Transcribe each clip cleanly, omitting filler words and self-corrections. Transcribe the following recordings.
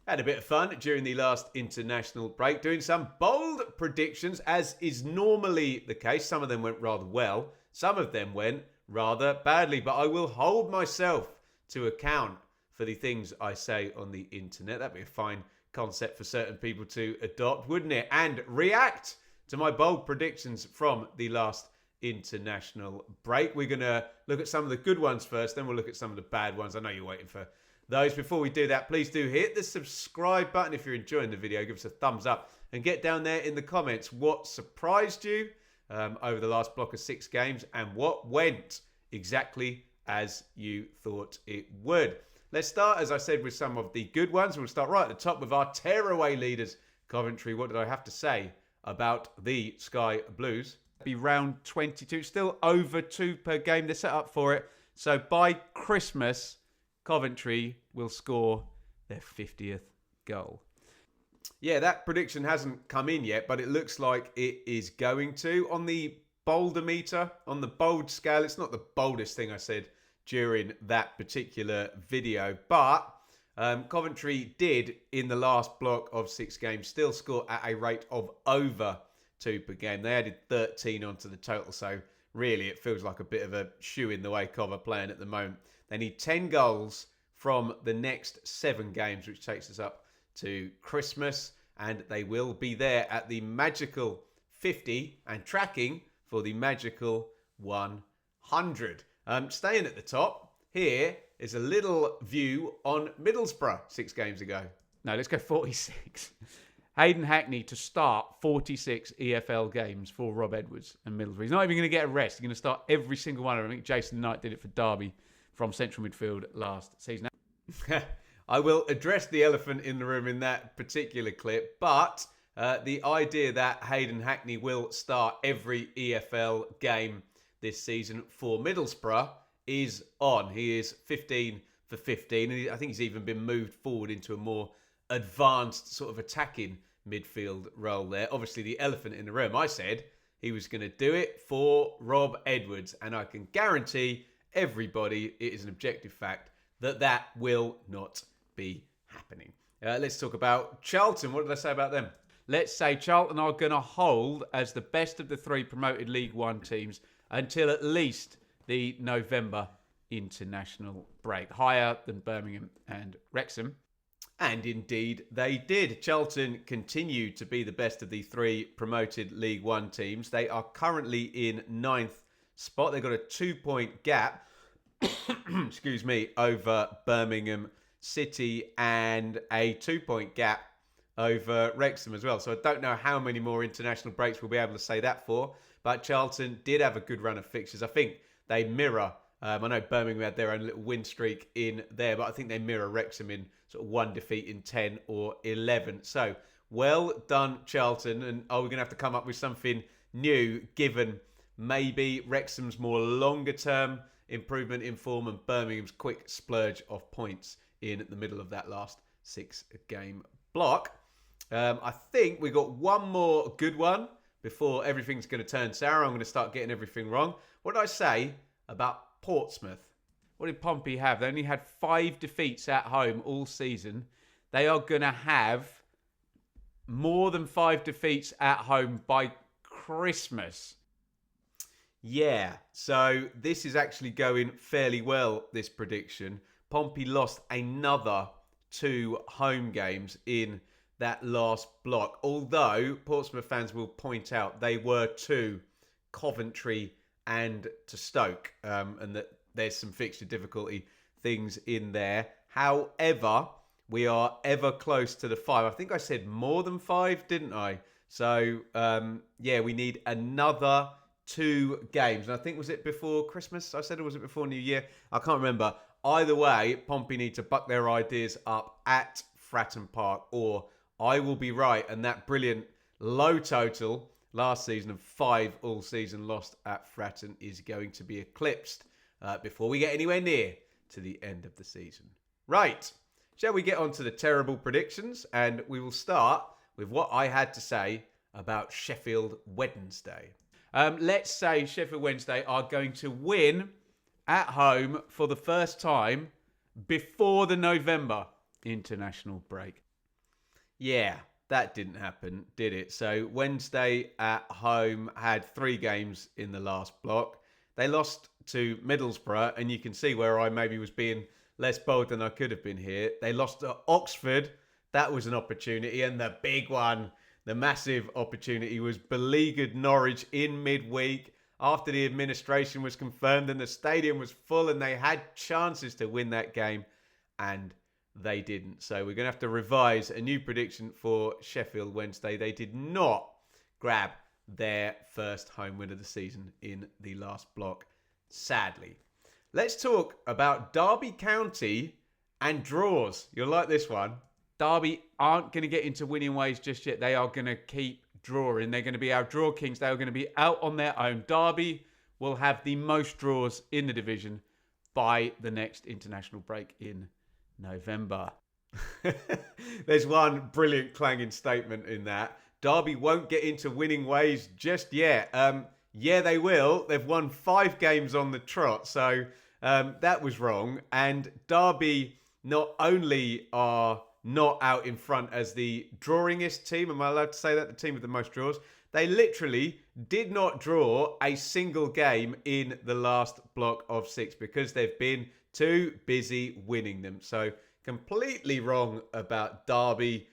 Had a bit of fun during the last international break, doing some bold predictions, as is normally the case. Some of them went rather well, some of them went rather badly, but I will hold myself to account for the things I say on the internet. That'd be a fine concept for certain people to adopt, wouldn't it? And react to my bold predictions from the last international break. We're going to look at some of the good ones first, then we'll look at some of the bad ones. I know you're waiting for those. Before we do that, please do hit the subscribe button if you're enjoying the video. Give us a thumbs up and get down there in the comments what surprised you over the last block of 6 games and what went exactly as you thought it would. Let's start, as I said, with some of the good ones. We'll start right at the top with our tearaway leaders, Coventry. What did I have to say about the Sky Blues? Be round 22, still over 2 per game. They're set up for it. So by Christmas, Coventry will score their 50th goal. Yeah, that prediction hasn't come in yet, but it looks like it is going to. On the bolder meter, on the bold scale, it's not the boldest thing I said during that particular video, but Coventry did, in the last block of 6 games, still score at a rate of over 2 per game. They added 13 onto the total, so really it feels like a bit of a shoe in the way Cov are playing at the moment. They need 10 goals from the next 7 games, which takes us up to Christmas, and they will be there at the magical 50 and tracking for the magical 100. Staying at the top, here is a little view on Middlesbrough 6 games ago. No, let's go 46. Hayden Hackney to start 46 EFL games for Rob Edwards and Middlesbrough. He's not even going to get a rest. He's going to start every single one of them. I think Jason Knight did it for Derby from central midfield last season. I will address the elephant in the room in that particular clip, but the idea that Hayden Hackney will start every EFL game this season for Middlesbrough is on. He is 15 for 15, and I think he's even been moved forward into a more advanced sort of attacking midfield role there. Obviously, the elephant in the room, I said he was going to do it for Rob Edwards, and I can guarantee everybody, it is an objective fact, that will not be happening. Let's talk about Charlton. What did I say about them? Let's say Charlton are going to hold as the best of the 3 promoted League One teams until at least the November international break. Higher than Birmingham and Wrexham. And indeed they did. Charlton continue to be the best of the 3 promoted League One teams. They are currently in 9th spot. They've got a 2-point gap excuse me, over Birmingham City and a 2-point gap over Wrexham as well. So I don't know how many more international breaks we'll be able to say that for, but Charlton did have a good run of fixtures. I think they mirror, I know Birmingham had their own little win streak in there, but I think they mirror Wrexham in sort of 1 defeat in 10 or 11. So well done, Charlton. And are we going to have to come up with something new, given maybe Wrexham's more longer term improvement in form and Birmingham's quick splurge of points in the middle of that last 6-game block? I think we got one more good one before everything's going to turn sour. I'm going to start getting everything wrong. What did I say about Portsmouth? What did Pompey have? They only had 5 defeats at home all season. They are going to have more than 5 defeats at home by Christmas. Yeah, so this is actually going fairly well, this prediction. Pompey lost another 2 home games in that last block. Although, Portsmouth fans will point out, they were to Coventry and to Stoke. And that there's some fixture difficulty things in there. However, we are ever close to the 5. I think I said more than 5, didn't I? So, yeah, we need another 2 games. And I think, was it before Christmas? I said, or was it before New Year? I can't remember. Either way, Pompey need to buck their ideas up at Fratton Park, or I will be right. And that brilliant low total last season of 5 all season lost at Fratton is going to be eclipsed before we get anywhere near to the end of the season. Right. Shall we get on to the terrible predictions? And we will start with what I had to say about Sheffield Wednesday. Let's say Sheffield Wednesday are going to win at home for the first time before the November international break. Yeah, that didn't happen, did it? So Wednesday at home had 3 games in the last block. They lost to Middlesbrough, and you can see where I maybe was being less bold than I could have been here. They lost to Oxford. That was an opportunity. And the big one, the massive opportunity, was beleaguered Norwich in midweek after the administration was confirmed and the stadium was full and they had chances to win that game. And they didn't. So we're going to have to revise a new prediction for Sheffield Wednesday. They did not grab their first home win of the season in the last block, sadly. Let's talk about Derby County and draws. You'll like this one. Derby aren't going to get into winning ways just yet. They are going to keep drawing. They're going to be our draw kings. They are going to be out on their own. Derby will have the most draws in the division by the next international break in November. There's one brilliant clanging statement in that. Derby won't get into winning ways just yet. Yeah, they will. They've won 5 games on the trot, so that was wrong. And Derby not only are not out in front as the drawingest team, am I allowed to say that? The team with the most draws. They literally did not draw a single game in the last block of 6 because they've been too busy winning them. So completely wrong about Derby,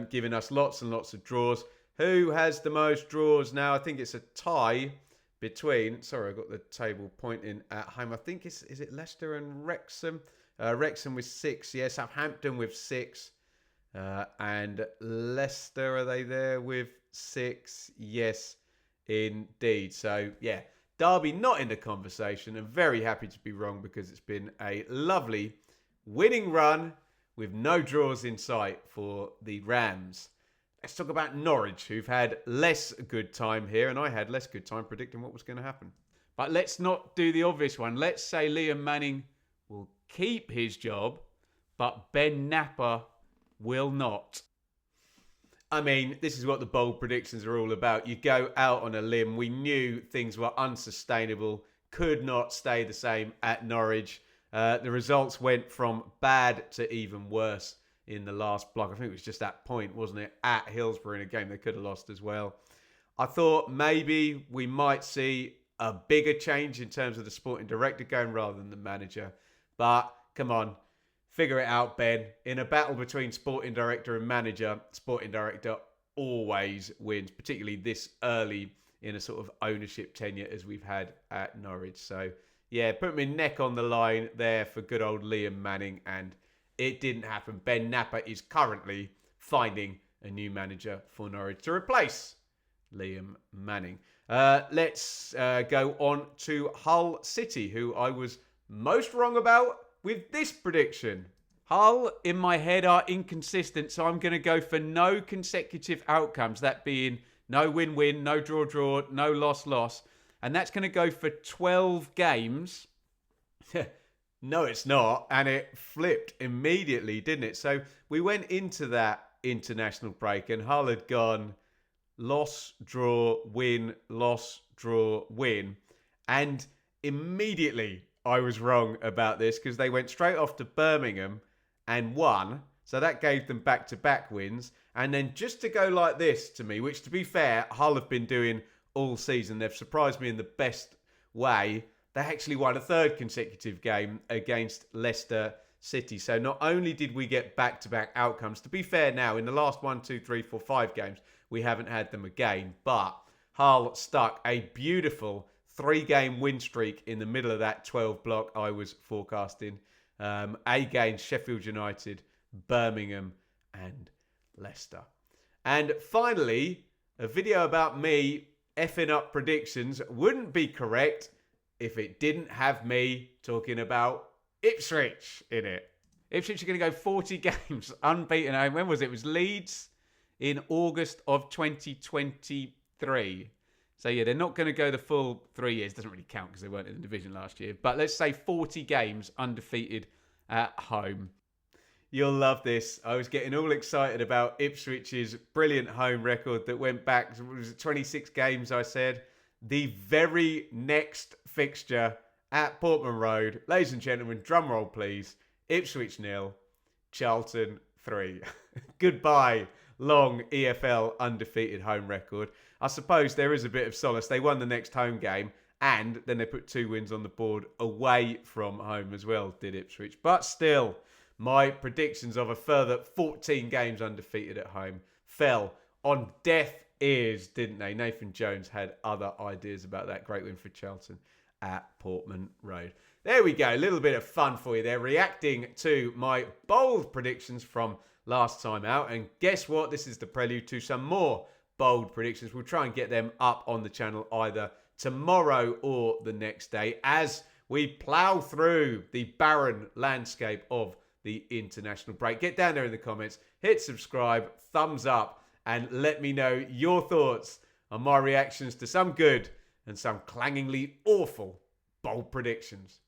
giving us lots and lots of draws. Who has the most draws now? I think it's a tie between, sorry, I got the table pointing at home. I think is it Leicester and Wrexham? Wrexham with 6, yeah. Southampton with 6. And Leicester, are they there with 6? Yes, indeed. So, yeah, Derby not in the conversation, and very happy to be wrong because it's been a lovely winning run with no draws in sight for the Rams. Let's talk about Norwich, who've had less good time here, and I had less good time predicting what was going to happen. But let's not do the obvious one. Let's say Liam Manning will keep his job, but Ben Napper will not. I mean, this is what the bold predictions are all about. You go out on a limb. We knew things were unsustainable, could not stay the same at Norwich. The results went from bad to even worse in the last block. I think it was just that point, wasn't it? At Hillsborough in a game they could have lost as well. I thought maybe we might see a bigger change in terms of the sporting director going rather than the manager. But come on, figure it out, Ben. In a battle between sporting director and manager, sporting director always wins, particularly this early in a sort of ownership tenure as we've had at Norwich. So, yeah, put my neck on the line there for good old Liam Manning, and it didn't happen. Ben Napper is currently finding a new manager for Norwich to replace Liam Manning. Let's go on to Hull City, who I was most wrong about with this prediction. Hull, in my head, are inconsistent, so I'm going to go for no consecutive outcomes, that being no win-win, no draw-draw, no loss-loss. And that's going to go for 12 games. No, it's not. And it flipped immediately, didn't it? So we went into that international break and Hull had gone loss, draw, win, loss, draw, win. And immediately I was wrong about this because they went straight off to Birmingham and won. So that gave them back-to-back wins. And then just to go like this to me, which to be fair, Hull have been doing all season. They've surprised me in the best way. They actually won a 3rd consecutive game against Leicester City. So not only did we get back-to-back outcomes, to be fair now, in the last 1, 2, 3, 4, 5 games, we haven't had them again. But Hull stuck a beautiful 3-game win streak in the middle of that 12 block I was forecasting. Against Sheffield United, Birmingham and Leicester. And finally, a video about me effing up predictions wouldn't be correct if it didn't have me talking about Ipswich in it. Ipswich are going to go 40 games unbeaten. When was it? It was Leeds in August of 2023. So yeah, they're not going to go the full 3 years. Doesn't really count because they weren't in the division last year. But let's say 40 games undefeated at home. You'll love this. I was getting all excited about Ipswich's brilliant home record that went back, was it 26 games, I said. The very next fixture at Portman Road, ladies and gentlemen, drum roll please, Ipswich 0, Charlton 3. Goodbye, long EFL undefeated home record. I suppose there is a bit of solace. They won the next home game, and then they put 2 wins on the board away from home as well, did Ipswich. But still, my predictions of a further 14 games undefeated at home fell on deaf ears, didn't they? Nathan Jones had other ideas about that great win for Charlton at Portman Road. There we go. A little bit of fun for you there, reacting to my bold predictions from last time out. And guess what? This is the prelude to some more bold predictions. We'll try and get them up on the channel either tomorrow or the next day as we plough through the barren landscape of the international break. Get down there in the comments, hit subscribe, thumbs up, and let me know your thoughts on my reactions to some good and some clangingly awful bold predictions.